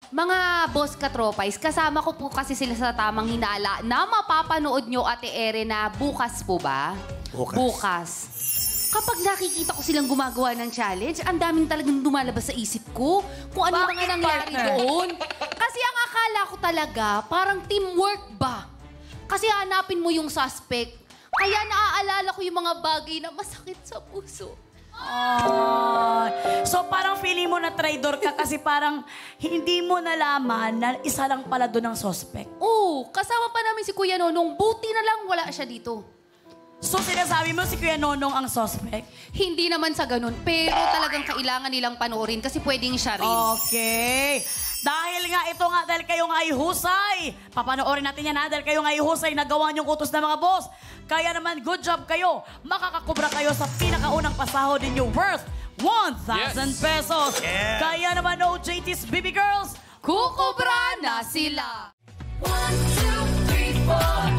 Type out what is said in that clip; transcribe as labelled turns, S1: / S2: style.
S1: Mga boss katropais, kasama ko po kasi sila sa tamang hinala na mapapanood nyo, Ate Ere, na bukas po ba? Bukas. Kapag nakikita ko silang gumagawa ng challenge, ang daming talagang lumalabas sa isip ko kung ano mga nangyari doon. Kasi ang akala ko talaga, parang teamwork ba? Kasi hanapin mo yung suspect. Kaya naaalala ko yung mga bagay na masakit sa puso.
S2: So parang feeling mo na traitor ka kasi parang hindi mo nalaman na isa lang pala doon ang suspect.
S1: Oo, kasama pa namin si Kuya Nonong. Buti na lang wala siya dito.
S2: So sinasabi mo si Kuya Nonong ang suspect?
S1: Hindi naman sa ganun, pero talagang kailangan nilang panoorin kasi pwedeng siya rin.
S2: Okay. Dahil kayong ay husay. Papanoorin natin yan dahil kayong ay husay na gawa niyong utos ng mga boss. Kaya naman, good job kayo. Makakakubra kayo sa pinakaunang pasahod ninyo worth 1,000 pesos.
S3: Yeah.
S2: Kaya naman, OJT's BB Girls,
S1: Kukubra na sila!
S4: 1, 2, 3, 4